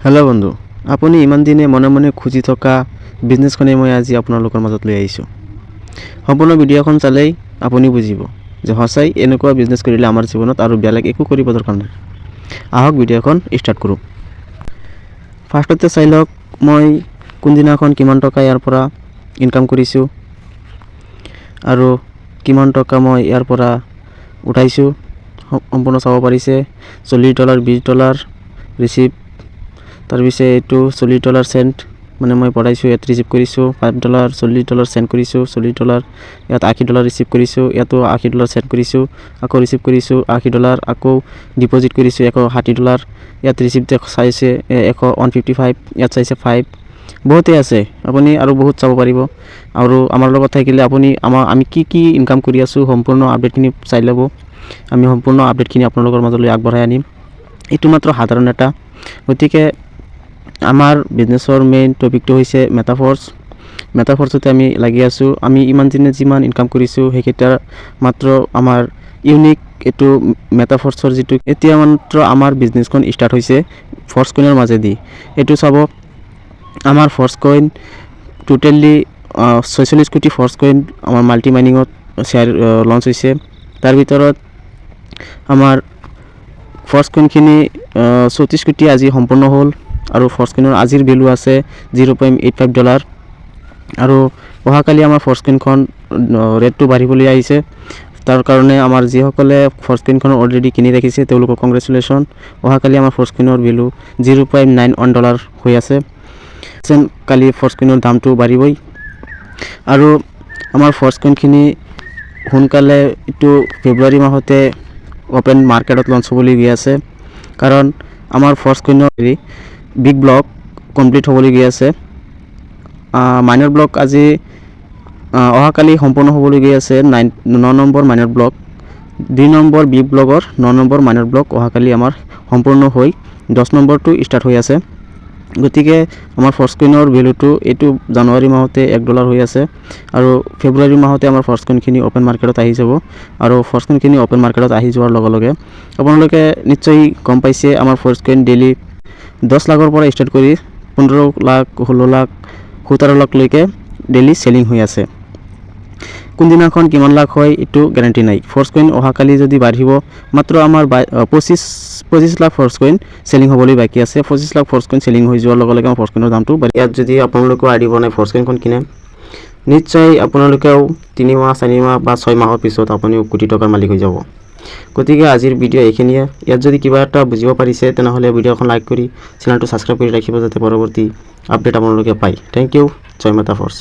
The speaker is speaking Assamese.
হেল্ল' বন্ধু, আপুনি ইমান দিনে মনে মনে খুঁজি থকা বিজনেছখনেই মই আজি আপোনালোকৰ মাজত লৈ আহিছোঁ। সম্পূৰ্ণ ভিডিঅ'খন চালেই আপুনি বুজিব যে সঁচাই এনেকুৱা বিজনেছ কৰিলে আমাৰ জীৱনত আৰু বেলেগ একো কৰিব দৰকাৰ নাই। আহক ভিডিঅ'খন ষ্টাৰ্ট কৰোঁ। ফাৰ্ষ্টতে চাই লওক মই কোনদিনাখন কিমান টকা ইয়াৰ পৰা ইনকাম কৰিছোঁ আৰু কিমান টকা মই ইয়াৰ পৰা উঠাইছোঁ। সম্পূৰ্ণ চাব পাৰিছে। $40, $20 ৰিচিপ্ট। তাৰপিছত এইটো $40 চেণ্ট মানে মই পঠাইছোঁ, ইয়াত ৰিচিভ কৰিছোঁ। $5, $40 চেণ্ড কৰিছোঁ, $40, ইয়াত $80 ৰিচিভ কৰিছোঁ, ইয়াতো $80 চেণ্ড কৰিছোঁ, আকৌ ৰিচিভ কৰিছোঁ $80, আকৌ ডিপ'জিট কৰিছোঁ $160, ইয়াত ৰিচিপ্ট চাইছে 155, ইয়াত চাইছে 5। বহুতেই আছে, আপুনি আৰু বহুত চাব পাৰিব। আৰু আমাৰ লগত থাকিলে আপুনি আমি কি ইনকাম কৰি আছোঁ সম্পূৰ্ণ আপডেটখিনি চাই ল'ব। আমি সম্পূৰ্ণ আপডেটখিনি আপোনালোকৰ মাজলৈ আগবঢ়াই আনিম। এইটো মাত্ৰ সাধাৰণ এটা। গতিকে আমাৰ বিজনেছৰ মেইন টপিকটো হৈছে মেটাফৰ্ছতে আমি লাগি আছোঁ। আমি ইমান দিনে যিমান ইনকাম কৰিছোঁ সেইকেইটা মাত্ৰ আমাৰ ইউনিক এইটো মেটাফৰ্ছৰ যিটো এতিয়া মাত্ৰ আমাৰ বিজনেছখন ষ্টাৰ্ট হৈছে ফৰ্চ কইনৰ মাজেদি। এইটো চাব, আমাৰ ফৰ্চ কইন টোটেলি 46 কোটি ফৰ্চ কইন আমাৰ মাল্টি মাইনিঙত শ্বেয়াৰ লঞ্চ হৈছে। তাৰ ভিতৰত আমাৰ ফৰ্চ কইনখিনি 34 কোটি আজি সম্পূৰ্ণ হ'ল আৰু ফৰ্চ কইনৰ আজিৰ ভেলু আছে $0.85। আৰু অহাকালি আমাৰ ফৰ্চ কইনখন ৰেটটো বাঢ়িবলৈ আহিছে। তাৰ কাৰণে আমাৰ যিসকলে ফৰ্চ কইনখন অলৰেডি কিনি ৰাখিছে তেওঁলোকক কংগ্ৰেচুলেশ্যন। অহাকালি আমাৰ ফৰ্চ কইনৰ ভেলু $0.91 হৈ আছে। কালি ফৰ্চ কইনৰ দামটো বাঢ়িবই। আৰু আমাৰ ফৰ্চ কইনখিনি সোনকালে এইটো ফেব্ৰুৱাৰী মাহতে অ'পেন মাৰ্কেটত লঞ্চ হ'বলৈ গৈ আছে। কাৰণ আমাৰ ফৰ্চ কইনৰ বিগ ব্লক কমপ্লিট হ'বলৈ গৈ আছে। মাইনৰ ব্লক আজি অহাকালি সম্পূৰ্ণ হ'বলৈ গৈ আছে। 9 number minor block, 2 number big ব্লকৰ 9 নম্বৰ মাইনৰ ব্লক অহাকালি আমাৰ সম্পূৰ্ণ হৈ 10 নম্বৰটো ষ্টাৰ্ট হৈ আছে। গতিকে আমাৰ ফৰ্চ কইনৰ ভেলুটো এইটো জানুৱাৰী মাহতে $1 হৈ আছে আৰু ফেব্ৰুৱাৰী মাহতে আমাৰ ফৰ্চ কইনখিনি অ'পেন মাৰ্কেটত আহি যাব। আৰু ফৰ্চ কইনখিনি অ'পেন মাৰ্কেটত আহি যোৱাৰ লগে লগে আপোনালোকে নিশ্চয় গম পাইছে আমাৰ ফৰ্চ কইন ডেইলি 10 লাখৰ পৰা ষ্টাৰ্ট কৰি 15 লাখ, 16 লাখ, 17 লাখলৈকে ডেইলি চেলিং হৈ আছে। কোনদিনাখন কিমান লাখ হয় এইটো গেৰাণ্টি নাই। ফৰ্চ কইন অহাকালি যদি বাঢ়িব মাত্ৰ আমাৰ 25 লাখ ফৰ্চ কইন চেলিং হ'বলৈ বাকী আছে। 25 লাখ ফৰ্চ কইন চেলিং হৈ যোৱাৰ লগে লগে আমাৰ ফৰ্চ কইনৰ দামটো ইয়াত যদি আপোনালোকেও আইডি বনাই ফৰ্চ কইনখন কিনে নিশ্চয় আপোনালোকেও 3 মাহ, 4 মাহ বা 6 মাহৰ পিছত আপুনিও কোটি টকাৰ মালিক হৈ যাব। গতিকে আজিৰ ভিডিঅ' এইখিনিয়ে। ইয়াত যদি কিবা এটা বুজিব পাৰিছে তেনেহ'লে ভিডিঅ'খন লাইক কৰি চেনেলটো ছাবস্ক্ৰাইব কৰি ৰাখিব যাতে পৰৱৰ্তী আপডেট আপোনালোকে পায়। Thank you. জয় মেটাফৰ্ছ।